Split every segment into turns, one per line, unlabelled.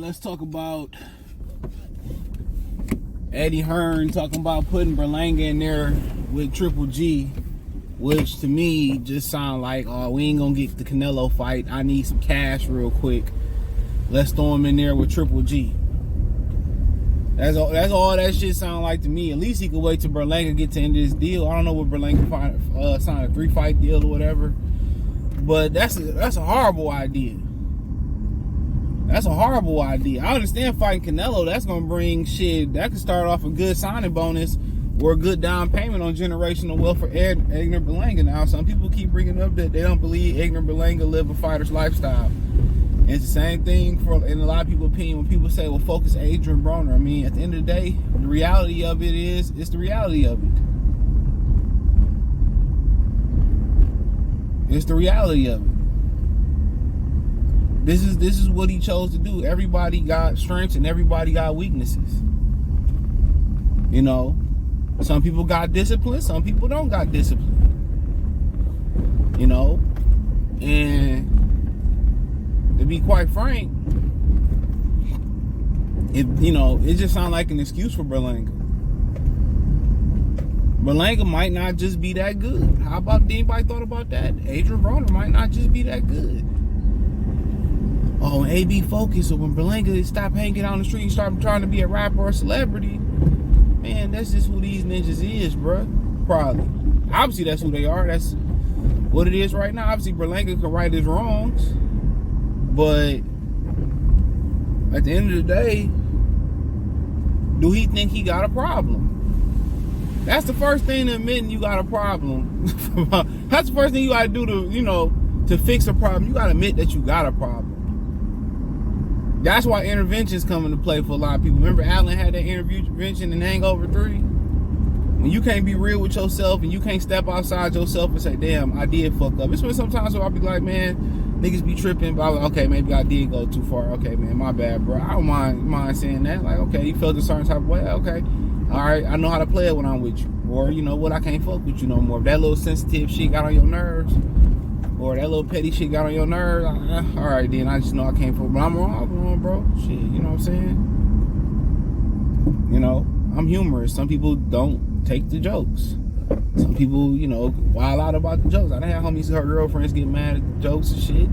let's talk about Eddie Hearn talking about putting Berlanga in there with Triple G, which to me just sound like, oh, we ain't gonna get the Canelo fight. I need some cash real quick. Let's throw him in there with Triple G. That's all that shit sound like to me. At least he could wait till Berlanga get to end this deal. I don't know what Berlanga signed a 3-fight deal or whatever, but that's a horrible idea. That's a horrible idea. I understand fighting Canelo. That's gonna bring shit. That could start off a good signing bonus or a good down payment on generational wealth for Edgar Berlanga. Now, some people keep bringing up that they don't believe Edgar Berlanga live a fighter's lifestyle. And it's the same thing in a lot of people's opinion when people say, well, focus Adrian Broner. I mean, at the end of the day, the reality of it is, it's the reality of it. It's the reality of it. This is what he chose to do. Everybody got strengths and everybody got weaknesses. You know, some people got discipline, some people don't got discipline. You know, and to be quite frank, it just sounds like an excuse for Berlanga. Berlanga might not just be that good. How about anybody thought about that? Adrian Broner might not just be that good. Oh, when AB focused, or when Berlanga stopped hanging out on the street and started trying to be a rapper or a celebrity, man, that's just who these ninjas is, bruh. Probably. Obviously, that's who they are. That's what it is right now. Obviously, Berlanga could right his wrongs, but at the end of the day, do he think he got a problem? That's the first thing to admitting you got a problem. That's the first thing you gotta do to fix a problem. You gotta admit that you got a problem. That's why interventions come into play for a lot of people. Remember Allen had that intervention in Hangover 3? When you can't be real with yourself and you can't step outside yourself and say, damn, I did fuck up. It's when sometimes I'll be like, man, niggas be tripping, but I'm like, okay, maybe I did go too far. Okay, man, my bad, bro. I don't mind saying that. Like, okay, you felt a certain type of way. Okay, all right, I know how to play it when I'm with you. Or, you know what, I can't fuck with you no more. If that little sensitive shit got on your nerves, or that little petty shit got on your nerves, all right, then I just know I can't fuck. But I'm wrong, bro. Shit, you know what I'm saying? You know, I'm humorous. Some people don't take the jokes. Some people, wild out about the jokes. I done had homies, her girlfriends get mad at the jokes and shit.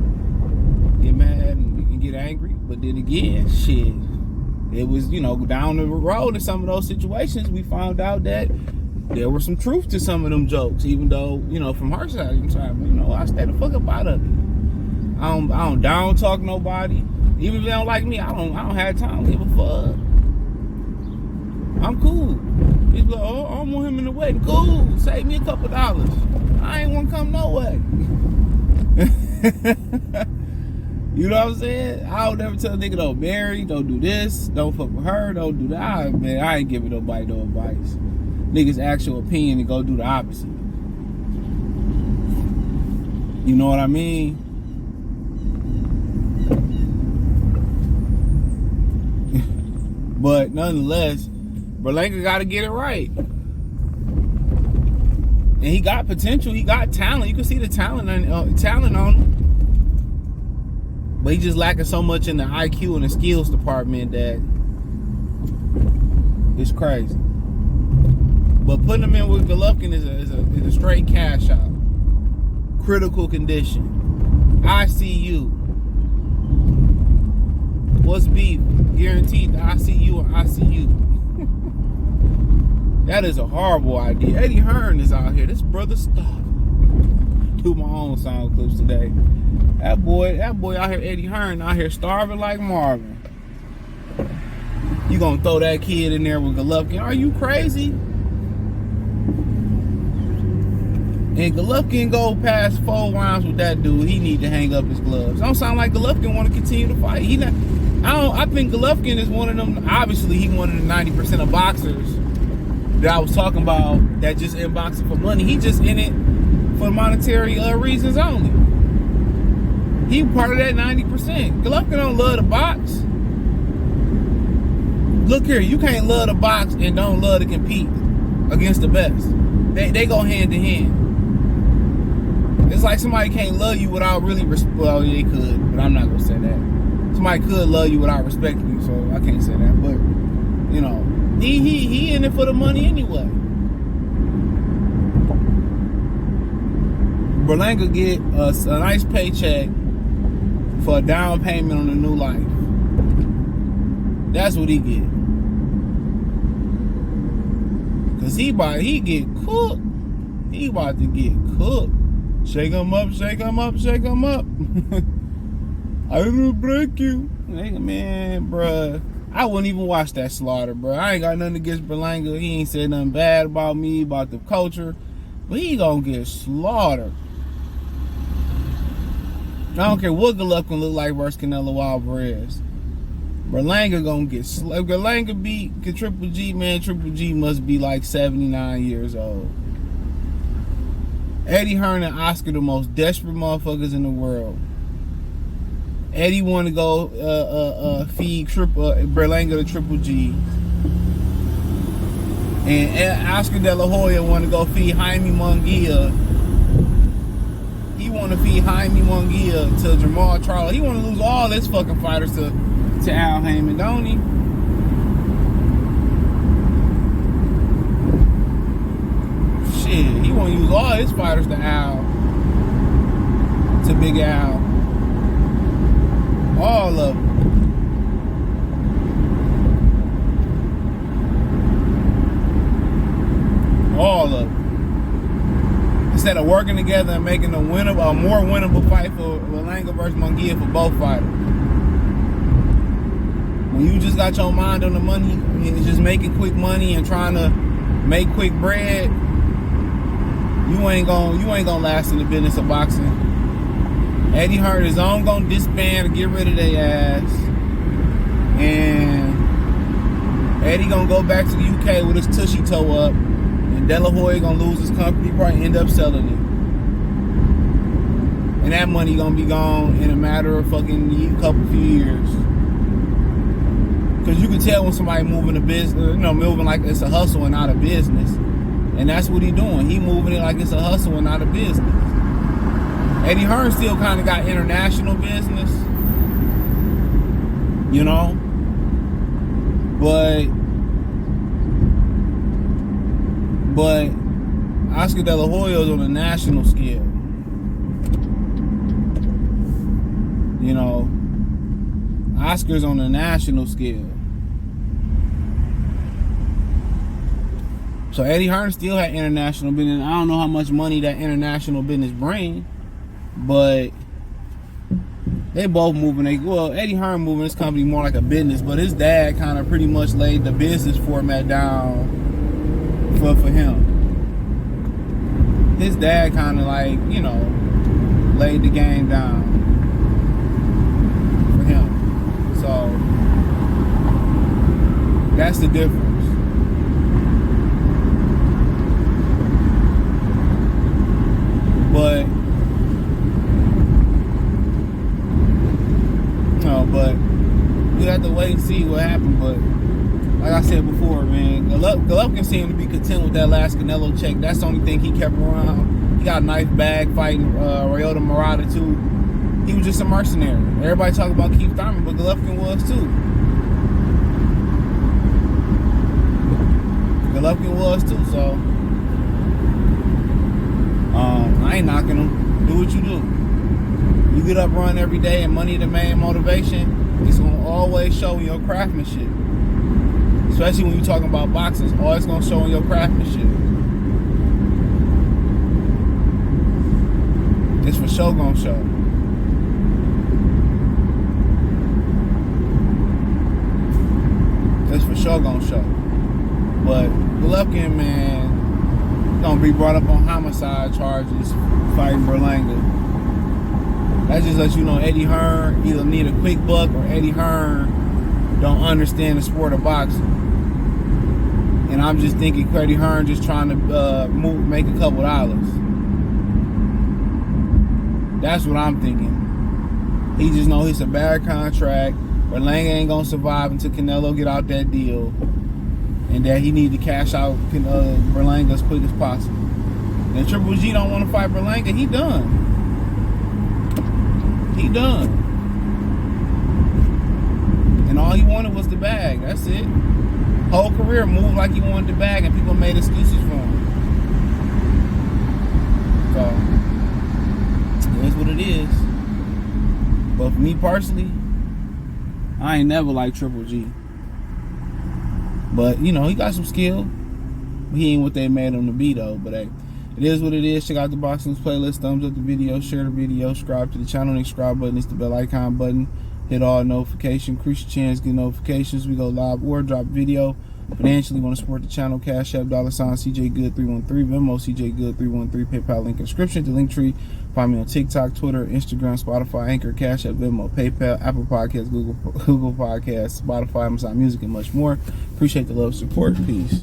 Get mad and get angry. But then again, shit, it was, down the road in some of those situations, we found out that there was some truth to some of them jokes, even though, from her side, I stay the fuck up out of it. I don't down talk nobody. Even if they don't like me, I don't have time to give a fuck. I'm cool. He's like, oh, I don't want him in the wedding. Cool. Save me a couple dollars. I ain't want to come no way. You know what I'm saying? I don't ever tell a nigga don't marry, don't do this, don't fuck with her, don't do that. Man, I ain't giving nobody no advice. Niggas' actual opinion and go do the opposite. You know what I mean? But nonetheless, Berlanga got to get it right. And he got potential. He got talent. You can see the talent on him. But he just lacking so much in the IQ and the skills department that it's crazy. But putting him in with Golovkin is a straight cash out. Critical condition. ICU. What's beef? Guaranteed the ICU and ICU. That is a horrible idea. Eddie Hearn is out here. This brother stop. Do my own sound clips today. That boy out here, Eddie Hearn, out here starving like Marvin. You gonna throw that kid in there with Golovkin? Are you crazy? And Golovkin go past 4 rounds with that dude, he need to hang up his gloves. Don't sound like Golovkin want to continue to fight. I think Golovkin is one of them. Obviously, he one of the 90% of boxers that I was talking about that just in boxing for money. He just in it for monetary reasons only. He part of that 90%. Golovkin don't love the box. Look here, you can't love the box and don't love to compete against the best. They go hand in hand. It's like somebody can't love you without really respect. Well, they could, but I'm not gonna say that. somebody could love you without respecting you, so I can't say that. But you know, he in it for the money anyway. Berlanga get a nice paycheck for a down payment on a new life. That's what he get. Cause he get cooked. He about to get cooked. Shake him up, shake him up, shake him up. I will break you. Man, bruh. I wouldn't even watch that slaughter, bruh. I ain't got nothing against Berlanga. He ain't said nothing bad about me, about the culture. But he gonna get slaughtered. I don't care what Golovkin look like versus Canelo Alvarez. Berlanga gonna get slaughtered. If Berlanga beat Triple G, man, Triple G must be like 79 years old. Eddie Hearn and Oscar, the most desperate motherfuckers in the world. Eddie want to go feed Berlanga to Triple G. And Oscar De La Hoya want to go feed Jaime Munguia. He want to feed Jaime Munguia to Jamal Charlo. He want to lose all his fucking fighters to Al Heyman, don't he? Shit, he want to use all his fighters to Big Al. All of them. All of them. Instead of working together and making a more winnable fight for Berlanga versus Munguia for both fighters. When you just got your mind on the money and just making quick money and trying to make quick bread, you ain't gonna last in the business of boxing. Eddie Hearn is gonna disband and get rid of their ass. And Eddie gonna go back to the UK with his tushy toe up. And De La Hoya gonna lose his company, probably end up selling it. And that money gonna be gone in a matter of fucking few years. Cause you can tell when somebody moving a business, moving like it's a hustle and not a business. And that's what he doing. He moving it like it's a hustle and not a business. Eddie Hearn still kind of got international business, but Oscar De La Hoya is on a national scale. Oscar's on a national scale. So Eddie Hearn still had international business. I don't know how much money that international business bring. But they both moving. Eddie Hearn moving his company more like a business, but his dad kind of pretty much laid the business format down for him. His dad kind of laid the game down for him. So that's the difference. But we have to wait and see what happened. But like I said before, man, Golovkin seemed to be content with that last Canelo check. That's the only thing he kept around. He got a nice bag fighting Ryota Murata too. He was just a mercenary. Everybody talk about Keith Thurman, but Golovkin was too. So I ain't knocking him. Do what you do. You get up, run every day, and money the main motivation. It's gonna always show in your craftsmanship. Especially when you're talking about boxing, it's always gonna show in your craftsmanship. It's for sure gonna show. It's for sure gonna show. But Golovkin, man, gonna be brought up on homicide charges fighting Berlanga. That just lets you know Eddie Hearn either need a quick buck or Eddie Hearn don't understand the sport of boxing. And I'm just thinking Eddie Hearn just trying to make a couple dollars. That's what I'm thinking. He just know it's a bad contract. Berlanga ain't gonna survive until Canelo get out that deal. And that he need to cash out Berlanga as quick as possible. And Triple G don't want to fight Berlanga, he done. He done. all he wanted was the bag. That's it. Whole career moved like he wanted the bag, and people made excuses for him. So, it is what it is. But for me personally, I ain't never liked Triple G. But, you know, he got some skill. He ain't what they made him to be, though. But, hey, it is what it is. Check out the Boxing playlist. Thumbs up the video. Share the video. Subscribe to the channel. Next subscribe button is the bell icon button. Hit all notifications. Increase your chance to get notifications. We go live or drop video. Financially, want to support the channel. Cash App, $sign CJ Good 313. Venmo, CJ Good 313. PayPal link in the description. The link tree. Find me on TikTok, Twitter, Instagram, Spotify, Anchor, Cash App, Venmo, PayPal, Apple Podcasts, Google Podcasts, Spotify, Amazon Music, and much more. Appreciate the love, support. Peace.